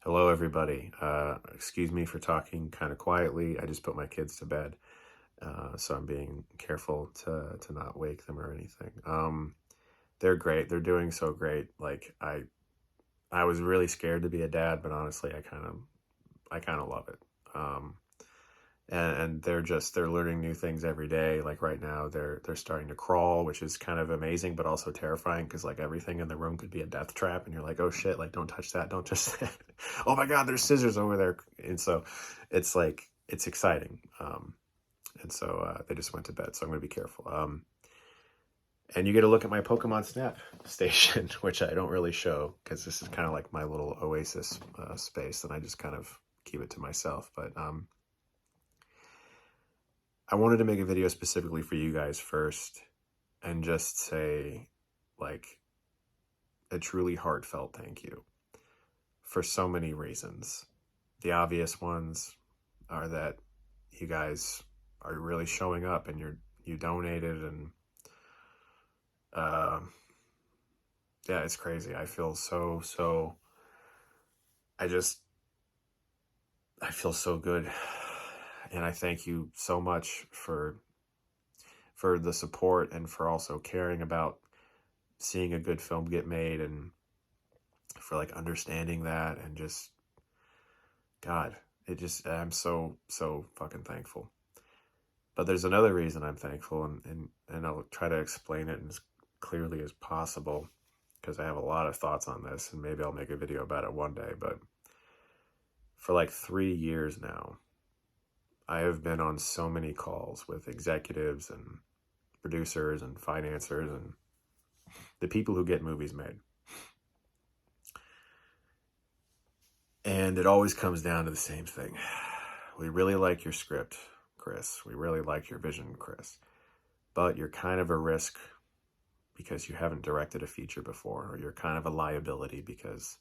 Hello, everybody. Excuse me for talking kind of quietly. I just put my kids to bed, so I'm being careful to not wake them or anything. They're great. They're doing so great. Like I was really scared to be a dad, but honestly, I kind of love it. And they're learning new things every day. Like right now, they're starting to crawl, which is kind of amazing, but also terrifying because like everything in the room could be a death trap, and you're like, oh shit, like don't touch that, don't touch that. Oh my god, there's scissors over there, and so it's like it's exciting. And so they just went to bed, so I'm gonna be careful. And you get to look at my Pokemon Snap station, which I don't really show because this is kind of like my little oasis space, and I just kind of keep it to myself. But I wanted to make a video specifically for you guys first and just say, like, a truly heartfelt thank you for so many reasons. The obvious ones are that you guys are really showing up and you donated, and uh, yeah, it's crazy. I feel so I just I feel so good, and I thank you so much for the support and for also caring about seeing a good film get made, and for like understanding that, and just God, I'm so fucking thankful. But there's another reason I'm thankful, and I'll try to explain it as clearly as possible because I have a lot of thoughts on this, and maybe I'll make a video about it one day. But for like 3 years now, I have been on so many calls with executives and producers and financiers and the people who get movies made. And it always comes down to the same thing. We really like your script, Chris. We really like your vision, Chris. But you're kind of a risk because you haven't directed a feature before, or you're kind of a liability because,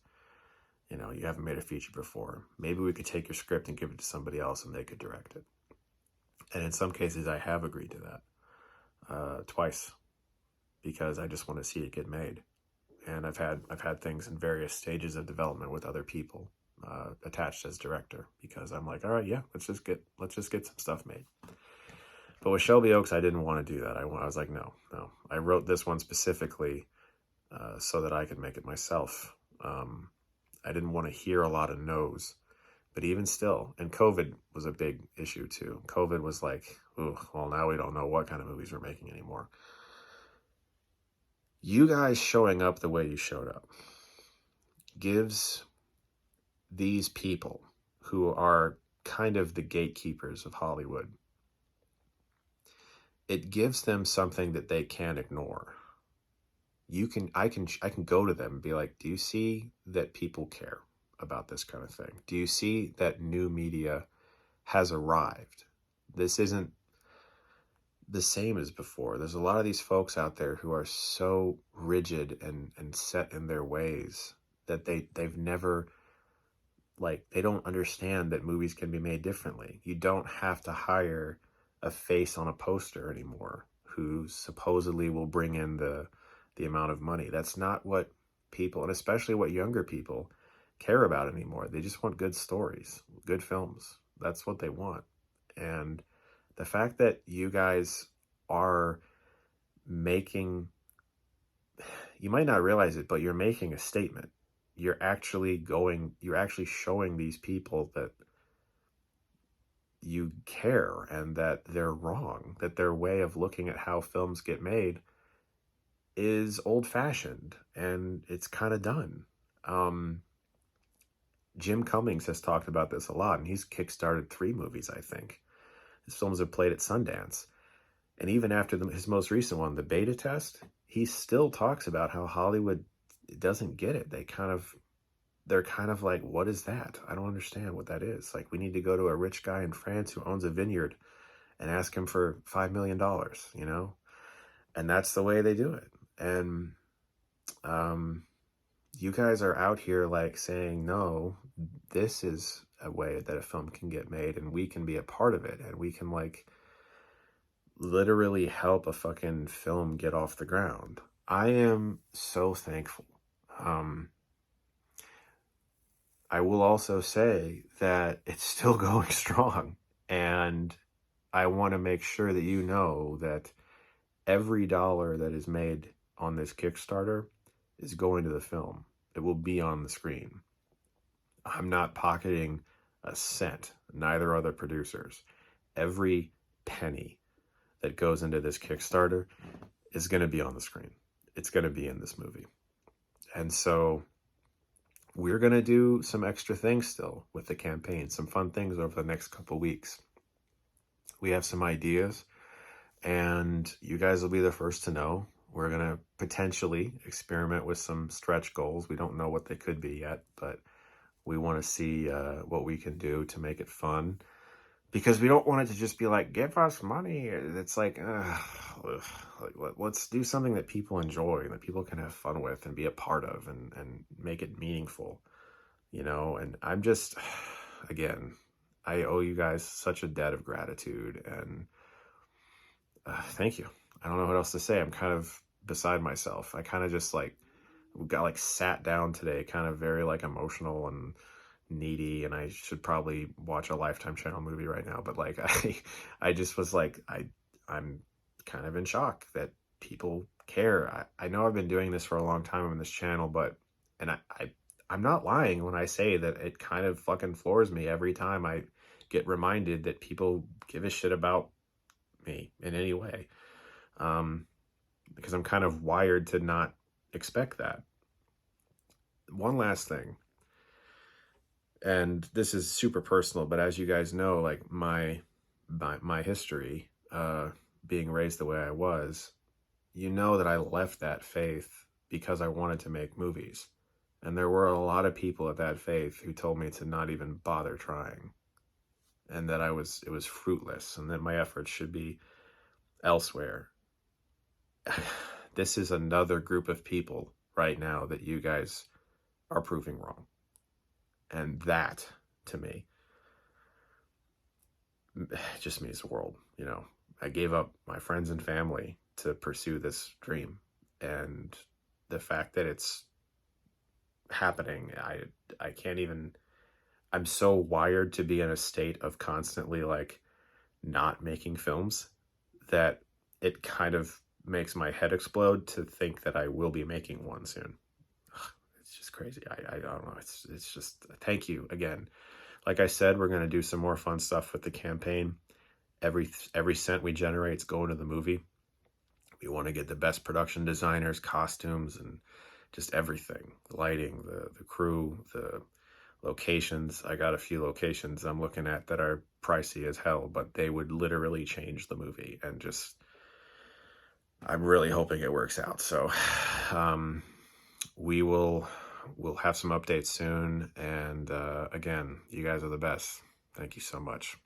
you haven't made a feature before. Maybe we could take your script and give it to somebody else and they could direct it. And in some cases, I have agreed to that twice because I just want to see it get made. And I've had things in various stages of development with other people attached as director because I'm like, all right, yeah, let's just get some stuff made. But with Shelby Oaks, I didn't want to do that. I was like, no. I wrote this one specifically so that I could make it myself. I didn't want to hear a lot of no's, but even still, and COVID was a big issue too. COVID was like, oh, well, now we don't know what kind of movies we're making anymore. You guys showing up the way you showed up gives these people who are kind of the gatekeepers of Hollywood, it gives them something that they can't ignore. I can go to them and be like, do you see that people care about this kind of thing? Do you see that new media has arrived? This isn't the same as before. There's a lot of these folks out there who are so rigid and set in their ways that they've never, like, they don't understand that movies can be made differently. You don't have to hire a face on a poster anymore who supposedly will bring in the amount of money. That's not what people, and especially what younger people, care about anymore. They just want good stories, good films. That's what they want. And the fact that you guys are making, you might not realize it, but you're making a statement. You're actually showing these people that you care and that they're wrong, that their way of looking at how films get made is old-fashioned and it's kind of done. Jim Cummings has talked about this a lot, and he's kickstarted 3 movies, I think. His films have played at Sundance. And even after his most recent one, The Beta Test, he still talks about how Hollywood doesn't get it. They're kind of like, what is that? I don't understand what that is. Like, we need to go to a rich guy in France who owns a vineyard and ask him for $5 million, And that's the way they do it. And you guys are out here like saying, no, this is a way that a film can get made and we can be a part of it, and we can like literally help a fucking film get off the ground. I am so thankful. I I will also say that it's still going strong. And I want to make sure that you know that every dollar that is made on this Kickstarter is going to the film. It will be on the screen. I'm not pocketing a cent, neither are the producers. Every penny that goes into this Kickstarter is going to be on the screen. It's going to be in this movie. And so we're going to do some extra things still with the campaign, some fun things over the next couple weeks. We have some ideas, and you guys will be the first to know. We're going to potentially experiment with some stretch goals. We don't know what they could be yet, but we want to see what we can do to make it fun, because we don't want it to just be like, give us money. It's like, let's do something that people enjoy, that people can have fun with and be a part of, and make it meaningful, you know? And I'm just, again, I owe you guys such a debt of gratitude, and thank you. I don't know what else to say. I'm kind of beside myself. I kind of just got sat down today, kind of very emotional and needy, and I should probably watch a Lifetime Channel movie right now. But I just was I'm kind of in shock that people care. I know I've been doing this for a long time on this channel, and I'm not lying when I say that it kind of fucking floors me every time I get reminded that people give a shit about me in any way. Because I'm kind of wired to not expect that. One last thing, and this is super personal, but as you guys know, my history, being raised the way I was, you know that I left that faith because I wanted to make movies. And there were a lot of people at that faith who told me to not even bother trying, and that it was fruitless, and that my efforts should be elsewhere. This is another group of people right now that you guys are proving wrong. And that, to me, just means the world. You know, I gave up my friends and family to pursue this dream. And the fact that it's happening, I can't even, I'm so wired to be in a state of constantly not making films that it kind of makes my head explode to think that I will be making one soon. It's just crazy. I don't know. It's just, thank you again. Like I said, we're going to do some more fun stuff with the campaign. Every cent we generate is going to the movie. We want to get the best production designers, costumes, and just everything. The lighting, the crew, the locations. I got a few locations I'm looking at that are pricey as hell, but they would literally change the movie. And just, I'm really hoping it works out. So we'll have some updates soon. And again, you guys are the best. Thank you so much.